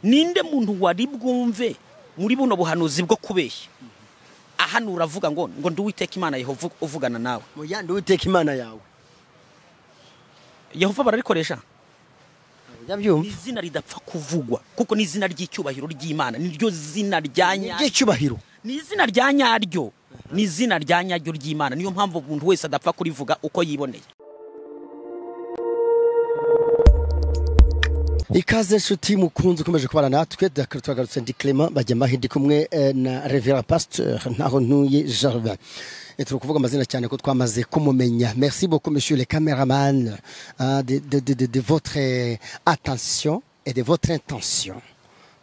ninde muntu wari bwumve muri buno buhanuzi bwo kubeshya ahano uravuga ngo nduwiteka Imana Yehova uvugana nawe muya nduwiteka Imana yawe Yehova bararikoresha yabyumva izina ridapfa kuvugwa kuko ni izina ry'icyubahiro ry'Imana niryo zina ryanya ry'icyubahiro ni izina ryanyaryo ni izina ryanyaryo ry'Imana niyo mpamvu umuntu wese adapfa kurivuga uko yiboneye. Ikaze nshuti mukunzi ukomeje kubana natwe twagarutse ndi Clement bajyama hindi kumwe na Reverend Pasteur naho ntuye Jardin. Turi kuvuga amazina cyane ko twamaze kumumenya. Merci beaucoup monsieur le caméraman de votre attention et de votre intention.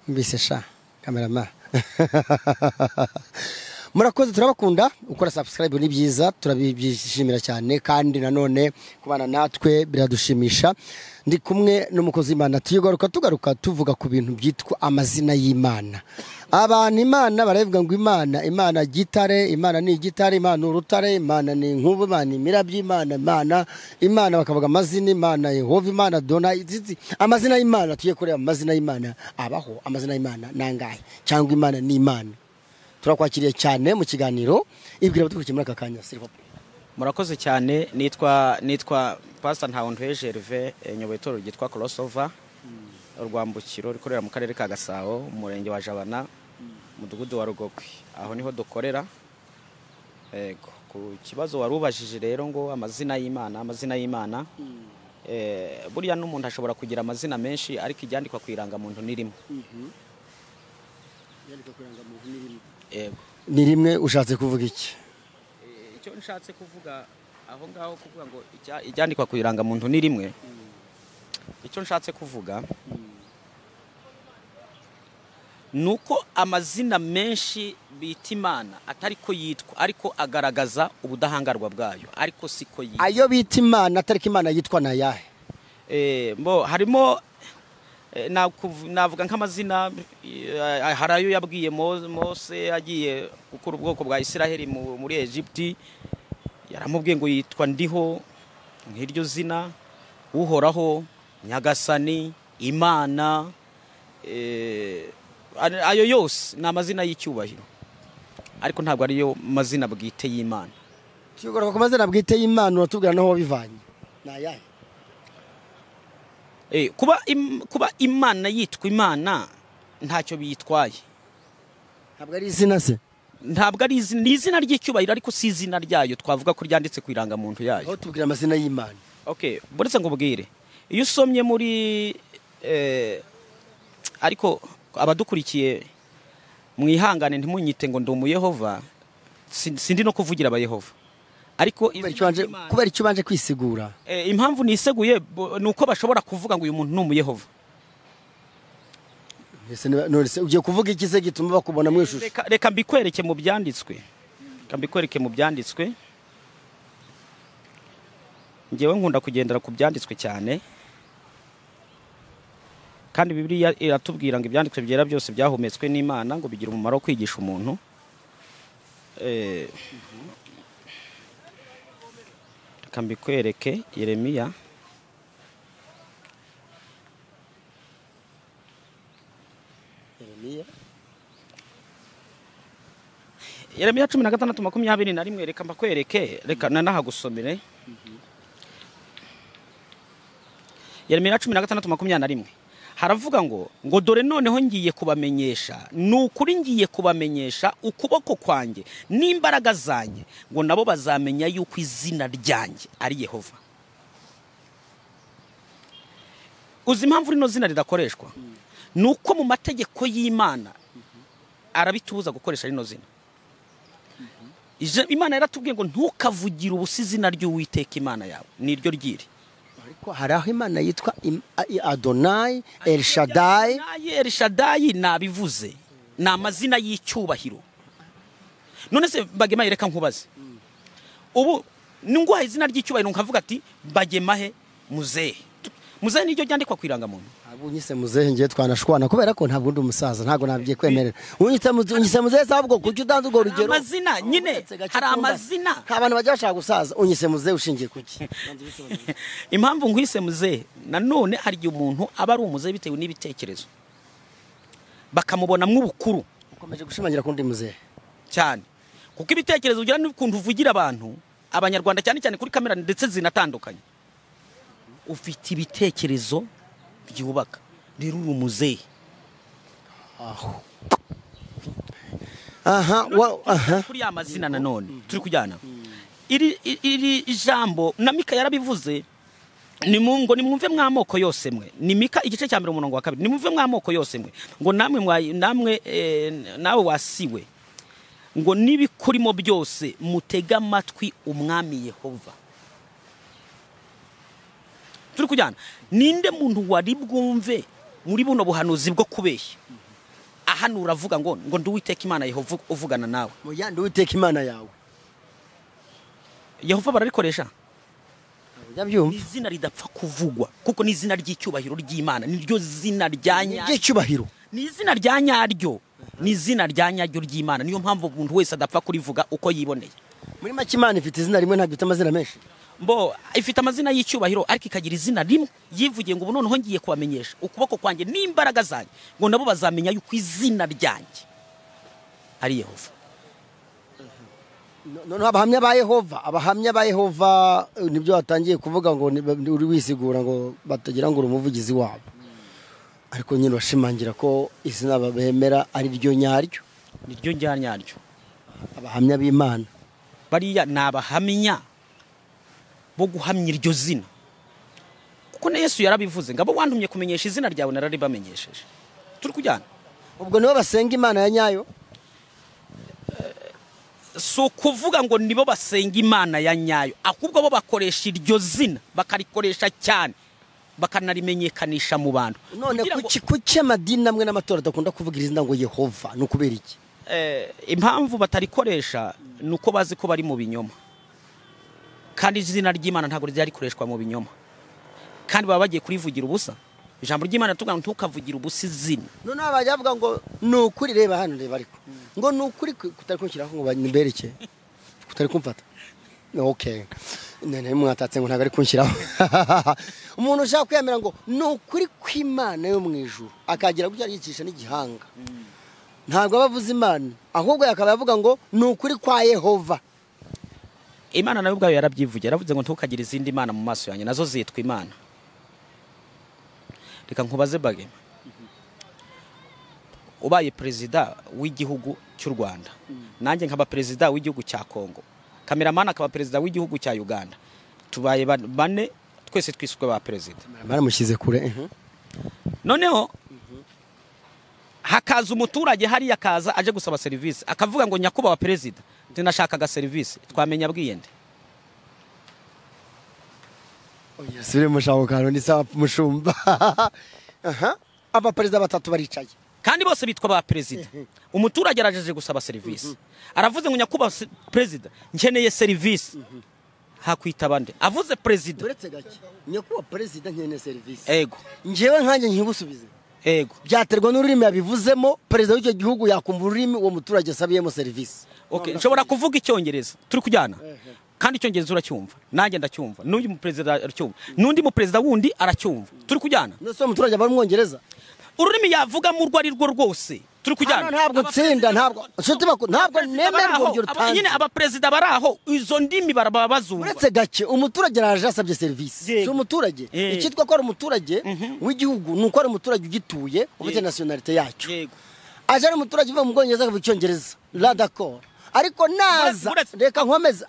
Mbese sha caméraman. Murakoze turabakunda ukora subscribe ni byiza turabibyishimira cyane kandi nanone kubana natwe biradushimisha. Ndi kumwe n'umukozi Imana tugaruka tuvuga ku bintu byitwa amazina y'Imana. Abantu Imana baravuga ngo Imana gitare, Imana ni gitare, Imana urutare, Imana ni nkubu, Imana imirabyi, Imana bakavuga amazina Imana Yehova, Imana Dore, amazina y'Imana tugiye kureba amazina y'Imana abaho, amazina y'Imana nangahe cyangwa Imana ni Imana. Turakwakiriye cyane mu kiganiro ibwira batukurikiye muri aka kanya silva. Murakoze cyane nitwa Pastor Ntawuntweje Herve nyoboye itorero ryitwa Crossover urwambukiro rikorera mu karere ka Gasabo umurenge wa Jabana mudugudu wa Rugokwe aho niho dukorera. Ku kibazo warubajije rero ngo amazina y'Imana buriya n'umuntu ashobora kugira amazina menshi ariko ibyandikwa kwiranga muntu nirimo. Ni rimwe ushatse kuvuga iki? Icyo nshatse kuvuga aho ngaho kuvuga ngo ibyandikwa kwiranga muntu ni rimwe. Icyo nshatse kuvuga nuko amazina menshi bita Imana atari ko yitwa ariko agaragaza ubudahangarwa bwayo ariko siko yitwa. Ayo bita Imana atari ko Imana yitwa na yahe? Harimo navuga nk'amazina harayo yabwiye Mose agiye gukura ubwoko bwa Isiraheli muri Egypt yaramubwiye ngo yitwa ndiho nk'iryo zina uhoraho Nyagasani Imana ayo yose ni amazina y'icyubahiro ariko ntabwo ariyo mazina bwite y'Imana. Tugora ku mazina bwite y'Imana uratubwira naho bivanye na yahe? Kuba Imana yitwa Imana ntacyo biyitwaye. Ntabwo ari izina se? Ntabwo ari izina ry'icyubahiro ariko si izina ryayo twavuga ko ryanditse ku irangamuntu yayo. Aho tubwira amazina y'Imana. Buretse ngo ubwire iyo usomye muri ariko abadukurikiye mwihangane ntimunyite ngo ndi umuyehova sindi no kuvugira abayehova ariko kubera icyo banje kwisigura impamvu niseguye nuko bashobora kuvuga ngo uyu muntu ni umuyehova. None ugiye kuvuga iki se gituma bakubona mu ishusho? Reka mbikwereke mu byanditswe. Ngewe nkunda kugendera ku byanditswe cyane kandi Bibiliya iratubwira ngo ibyanditswe byera byose byahumetswe n'Imana ngo bigira umumaro wo kwigisha umuntu. Reka mbikwereke Yeremiya Yeremiya 16:21 reka mbakwereke reka nanahagusomere. Yeremiya 16:21 haravuga ngo dore noneho ngiye kubamenyesha nukuri ngiye kubamenyesha ukuboko kwanjye n'imbaraga zanjye ngo nabo bazamenya yuko izina ryanjye ari Yehova. Uzi impamvu rino zina ridakoreshwa nuko mu mategeko y'Imana arabitubuza gukoresha rino zina. Imana yaratubwiye ngo ntukavugire ubusa izina ry'Uwiteka Imana yawe niryo ryiri. Ariko hari aho Imana yitwa Adonai, El Shaddai nabivuze ni amazina y'icyubahiro. None se Bagema reka nkubaze ubu ninguhaye izina ry'icyubahiro nkavuga ati Bagemahe muzehe niryo ryandikwa kwiranga muntu. Unyise muzehe ngiye twanashwana kubera ko ntabwo ndi umusaza ntabwo nabyiye kwemerera. Unyise muzehe sabwo kuki udanze ugo rugero? Amazina nyine hari amazina abantu bajya bashaka gusaza unyise muzehe ushingiye kuki? Impamvu ngwise muzehe nanone hari igihe umuntu aba ari umuzehe bitewe n'ibitekerezo. bakamubonamo ubukuru. ukomeje gushimangira kundi muzehe cyane kuko ibitekerezo ugira n'ukuntu uvugira abantu abanyarwanda cyane cyane kuri kamera ndetse zinatandukanye ufite ibitekerezo byubaka rero uri umuzehe. Kuri ya mazina nanone turi kujyana iri jambo na Mika yarabivuze nimwumve mwamoko yose mwe ni Mika igice cya 1 umurongo wa 2 nimwumve mwamoko yose mwe ngo namwe nawe wasiwe ngo nibikurimo byose mutega amatwi umwami Yehova. Turi kujyana ninde muntu wari bwumve muri buno buhanuzi bwo kubeshya ahanura avuga ngo nduwiteka Imana Yehova uvugana nawe mu yandi witeka Imana yawe Yehova bararikoresha yabyumva izina ridapfa kuvugwa kuko ni izina ry'icyubahiro ry'Imana niryo zina ryanya ry'icyubahiro ni izina ryanyaryo ni izina ryanyaryo ry'Imana niyo mpamvu umuntu wese adapfa kurivuga uko yiboneye. muri make Imana ifite izina rimwe ntabwo ifite amazina menshi ifite amazina y'icyubahiro ariko ikagira izina rimwe yivugiye ngo noneho ngiye kubamenyesha ukuboko kwanjye n'imbaraga zanjye ngo nabo bazamenya yuko izina ryanjye ari Yehova. noneho abahamya ba Yehova nibyo watangiye kuvuga ngo uri wisigura ngo batagira ngo urumuvugizi wabo ariko nyine washimangira ko izina babemera ari ryo nyaryo niryo ryanyaryo. abahamya b'Imana bariya nabahamya bo guhamya iryo zina kuko na Yesu yarabivuze ngabo wandumye kumenyesha izina ryawe nararibamenyesheje. Turi kujyana ubwo nibo basenga Imana ya nyayo so kuvuga ngo nibo basenga Imana ya nyayo ahubwo bo bakoresha iryo zina bakarikoresha cyane bakanarimenyekanisha mu bantu. none kuki amadini amwe n'amatora adakunda kuvuga izina ngo Yehova no kubera iki? Impamvu batarikoresha nuko bazi ko bari mu binyoma kandi izina ry'Imana ntabwo ryarikoreshwa mu binyoma kandi baba bagiye kurivugira ubusa. Ijambo ry'Imana tuvuga ngo ntukavugira ubusa izina. None abajya bavuga ngo nukuri reba hano reba ariko ngo nukuri kutari kunshyiraho ngo nimbereke kutari kumfata. Okay nene mwatatse ngo ntago ari kunshyiraho umuntu ushaka kwemera ngo nukuri kw'Imana yo mu ijuru akagira gutya yicisha n'igihanga ntabwo abavuza Imana ahubwo yakaba yavuga ngo nukuri kwa Yehova. Imana nayo ubwayo yarabyivugira yaravuze ngo ntukagira izindi Imana mu maso yanjye nazo zitwa Imana. Reka nkubaze bage ubaye perezida w'igihugu cy'u Rwanda nanjye nkaba perezida w'igihugu cya Kongo kameramana akaba perezida w'igihugu cya Uganda tubaye bane twese twisukwe ba perezida baramushyize kure. noneho hakaza umuturage hari yakaza aje gusaba service akavuga ngo nyakubawa perezida ndinashakaga service twamenya bwiyende sire mushako karo ni sawa mushumba. Aba perezida batatu baricaye kandi bose bitwa ba perezida. Umuturage arajeje gusaba service aravuze ngo nyakuba perezida nkeneye service hakwita bande avuze perezida uretse gake nyakuba perezida nkeneye service ego njewe nkanjye nkibusubize ego byaterwa n'ururimi yabivuzemo perezida w'icyo gihugu yakumva ururimi uwo muturage asabiyemo service. Okay nshobora kuvuga icyongereza turi kujyana kandi icyongereza uracyumva nanjye ndacyumva n'uyu mu perezida aracyumva n'undi mu perezida wundi aracyumva turi kujyana nose umuturage aba umwongereza ururimi yavuga mu rwo ari rwo rwose turi kujyana ntabwo tsinda ntabwo ntabwo nemera ngo rutanze nyine aba perezida baraho izo ndimi baraba bazumva uretse gake umuturage araje asabye service si umuturage ikitwa ko ari umuturage w'igihugu nuko ari umuturage ugituye ufite nationalité yacyo aje ari umuturage uva mu Bwongereza akavuga icyongereza la d'accord ariko naza reka nkomeza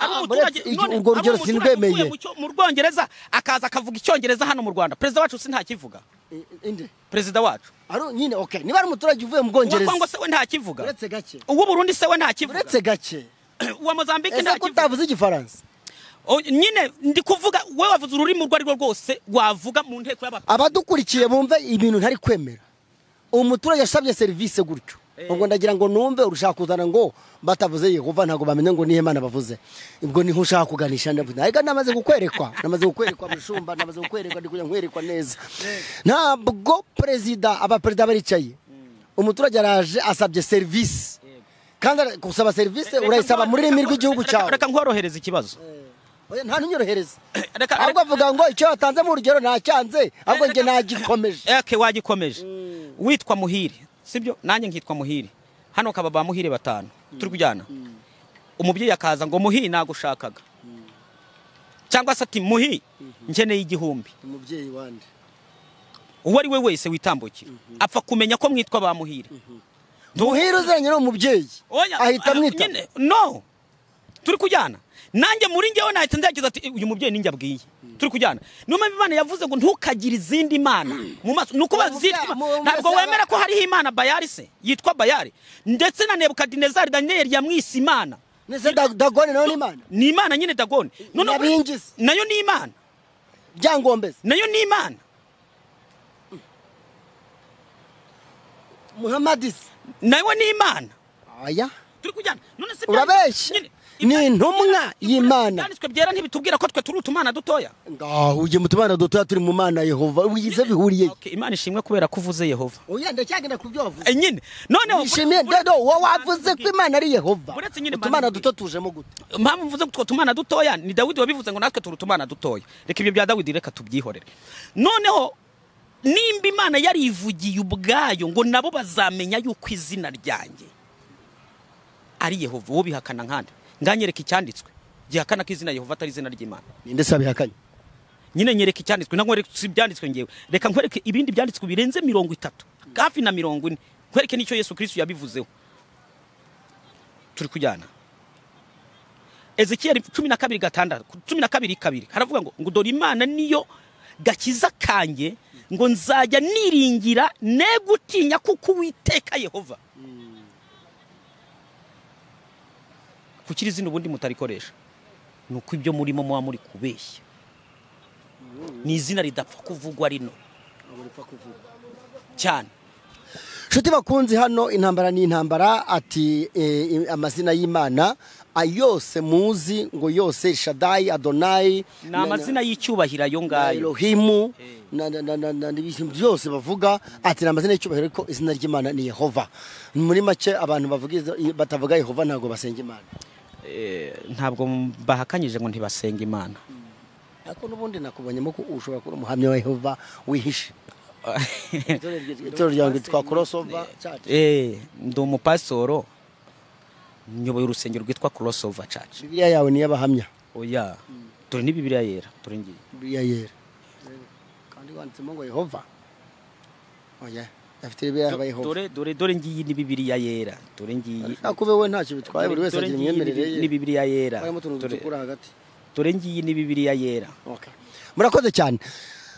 urwo rugero sindwemeye mu Bwongereza akaza akavuga icyongereza hano mu Rwanda perezida wacu si ntakivuga inde perezida wacu aro nyine okay niba ari umuturage uvuye mu Bwongereza ngo se we ntakivuga uretse gake uwo Burundi se we ntakivuga uretse gake uwa Mozambique ntakivuga utavuze igifaransa nyine ndi kuvuga we wavuze ururimi rwo ari rwo rwose wavuga mu nteko y'abantu abadukurikiye bumve ibintu ntari kwemera umuturage asabye service gutyo ubwo ndagira ngo numve urushaka kuzana ngo batavuze Yehova ntago bamenye ngo nihe Imana bavuze ubwo niho ushaka kuganisha ndavuze ariko namaze gukwerekwa mushumba namaze gukwerekwa ndi kujya nkwerekwa neza ntabwo perezida abaperezida baricaye umuturage araje asabye service kandi gusaba service urayisaba muri rimi rw'igihugu cyawe reka nkorohereza ikibazo nta ntunyorohereza ahubwo avuga ngo icyo watanze mu rugero ntacyanze ahubwo nge nagikomeje wagikomeje witwa Muhire sibyo nanjye nkitwa Muhire hano kaba ba Muhire batanu turi kujyana umubyeyi akaza ngo Muhi nagushakaga cyangwa se ati Muhi nkeneye igihumbi umubyeyi wande uwo ari we wese witambukira apfa kumenya ko mwitwa ba Muhire Muhire uzanye no umubyeyi ahita mwita no turi kujyana nanjye muri ngewe nahita ndagize ati uyu mubyeyi ninjye abwiye turi kujyana niyo mpamvu Imana yavuze ngo ntukagire izindi mana mu maso nuko bazitwa ntabwo wemera ko hariho imana Bayali se yitwa Bayali ndetse na Nebukadinezari Daniel yamwise imana nese Dagoni nayo ni imana ni imana nyine Dagoni nayo ni imana byangombeze nayo ni imana Muhammadis nayo ni imana aya turi kujyana none se urabeshya ni intumwa y'Imana byanditswe byera ntibitubwira ko twe turi utumana dutoya ngaho uje mu tumana dutoya turi mu mana Yehova wigize bihuriye Imana ishimwe kubera ko uvuze Yehova oya ndacyagenda kubyo wavuze nyine noneho ishimye dodo wowe wavuze ko Imana ari Yehova utumana duto tujemo gute mpamvu mvuze ko tumana dutoya ni Dawidi wabivuze ngo natwe turi utumana dutoya reka ibyo bya Dawidi reka tubyihorere noneho nimba Imana yarivugiye ubwayo ngo nabo bazamenya yuko izina ryanjye ari Yehova wowe bihakana nkande nganyereka icyanditswe gihakana ko izina Yehova atari izina ry'Imana ninde sabihakanye nyine nyereka icyanditswe nkwereke si byanditswe ngewe reka nkwereke ibindi byanditswe birenze 30 hafi na 40 nkwereke nicyo Yesu Kristo yabivuzeho turi kujyana Ezekiel 12:2 haravuga ngo dore Imana niyo gakiza kanjye ngo nzajya niringira ne gutinya kuko Uwiteka Yehova kukiri izina ubundi mutarikoresha nuko ibyo murimo muba muri kubeshya ni izina ridapfa kuvugwa rino cyane Shuti bakunzi hano intambara ni intambara ati amazina y'Imana ayose muzi ngo Yose Shaddai Adonai na amazina y'icyubahiro yo ngayo Elohimu na byose bavuga ati amazina y'icyubahiro ko izina ry'Imana ni Yehova muri make abantu bavuga batavuga Yehova ntago basenga Imana ntabwo bahakanyije ngo ntibasenga Imana ariko nubundi nakubonyemo ko ushobora kuba umuhamya wa Yehova wihishe itorero ryanjye twa crossover church ndi umupasitoro nyoboye urusengero rwitwa crossover church Bibiliya yawe ni yabahamya oya dore ni Bibiliya yera dore ngiye Bibiliya yera kandi wanditsemo ngo Yehova oya afite Bibiliya yabaye Yehova dore ngiyi ni Bibiliya yera dore ngiyi akube we ntacyo bitwaye buri wese agira imyemerere ye ni Bibiliya yera dore ngiyi ni Bibiliya yera okay murakoze cyane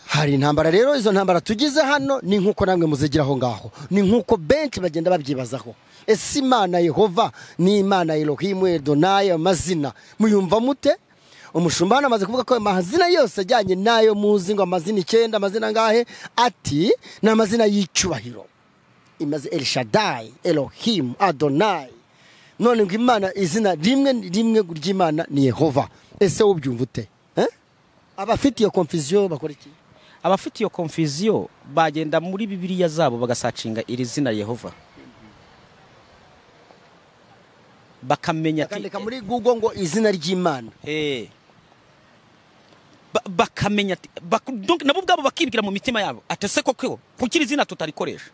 hari intambara rero izo ntambara tugize hano ni nkuko namwe muzigiraho ngaho ni nkuko benshi bagenda babyibazaho ese Imana Yehova ni Imana Elohimu Adonai amazina muyumva mute umushumba amaze kuvuga ko amazina yose ajyanye nayo muzi ngo amazina 9 amazina ngahe ati na amazina y'icyubahiro imaze El Shaddai Elohim Adonai none ngo Imana izina rimwe ry'Imana ni Yehova ese ubyumva ute abafite iyo confusion bakora iki abafite iyo confusion bagenda muri Bibiliya zabo bagasacinga iri zina Yehova bakamenya ati kandika muri Google ngo izina ry'Imana bakamenya ati donc nabo bwabo bakibwira mu mitima yabo atese koko kukiri izina tutarikoresha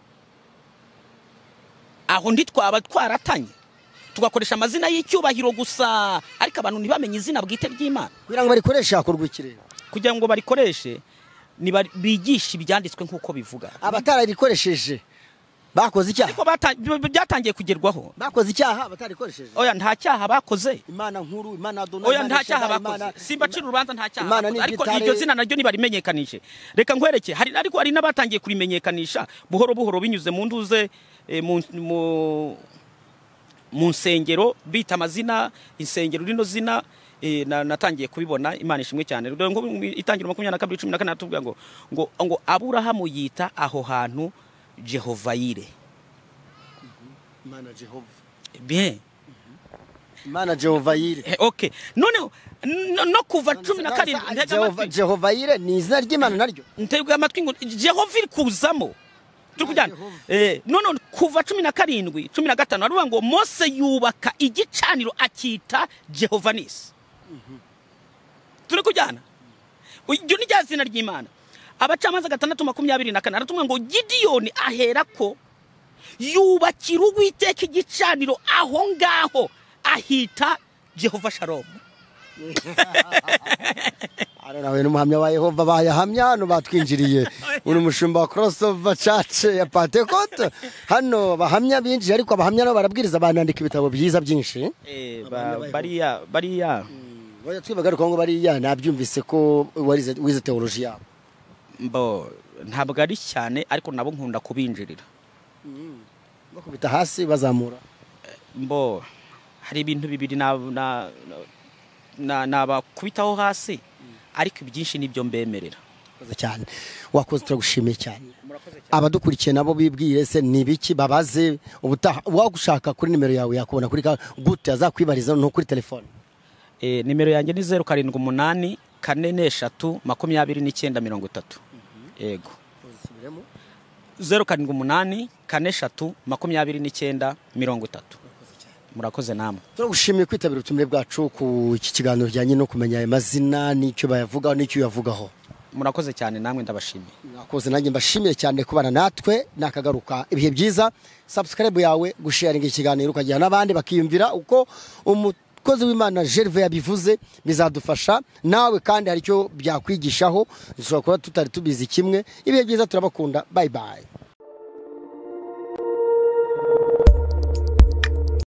aho ndi twaba twaratanye tugakoresha amazina y'icyubahiro gusa ariko abantu ntibamenye izina bwite ry'Imana kugira ngo barikoreshe hakorwa ikirere kugira ngo barikoreshe ni bigisha ibyanditswe nkuko bivuga abatararikoresheje bakoze icyaha ariko byatangiye kugerwaho bakoze icyaha abatarikoresheje oya nta cyaha bakoze Imana nkuru Imana Adonai oya nta cyaha bakoze simbacira urubanza nta cyaha ariko iryo zina naryo nibarimenyekanishe reka nkwereke ariko hari n'abatangiye kurimenyekanisha buhoro buhoro binyuze mu nduze mu nsengero bita amazina insengero rino zina natangiye kubibona Imana ishimwe cyane ngo itangira 22:14 tuvuga ngo Aburahamu yita aho hantu Jehova Yire Imana Jehova bien Imana Jehova Yire okay none no kuva 17 Jehova Yire ni izina ry'Imana naryo ntego amatwi ngo Jehova iri kuzamo tukujyana none kuva 17:15 aruvuga ngo Mose yubaka igicaniro akita Jehova Nisi turi kujyana ibyo ni ryazina ry'Imana abacamanza 6:24 aratumwa ngo Gidiyoni aherako yubakira Uwiteka igicaniro aho ngaho ahita Jehova Shalom. nawe n'umuhamya wa Yehova bayahamya hano batwinjiriye uri umushumba wa crossover church ya Pentecote hano bahamya binjije ariko abahamya nabo barabwiriza banandika ibitabo byiza byinshi bariya twibagaruka ngo bariya nabyumvise ko wize theology yabo ntabwo ari cyane ariko nabo nkunda kubinjirira bakubita hasi bazamura hari ibintu bibiri nabakubitaho hasi ariko ibyinshi nibyo mbemerera cyane. Wakoze turagushimiye cyane. Abadukurikiye nabo bibwire se nibiki babaze ubutaha wagushaka kuri nimero yawe yakubona kuri gute azakwibariza no kuri telefone. Nimero yanjye ni 078 43 2930. Yego 078 43 2930. Murakoze namwe. Turagushimiye kwitabira ubutumire bwacu ku iki kiganiro bijyanye no kumenya amazina n'icyo bayavugaho n'icyo yavugaho. Murakoze cyane namwe ndabashimiye. Murakoze nanjye mbashimiye cyane kubana natwe nakagaruka ibihe byiza. Subscribe yawe gusharinga ikiganiro ukagira n'abandi bakiyumvira uko umukozi w'Imana Gervais yabivuze bizadufasha nawe kandi hari cyo byakwigishaho dushobora kuba tutari tubizi kimwe. Ibihe byiza turabakunda. Bye bye.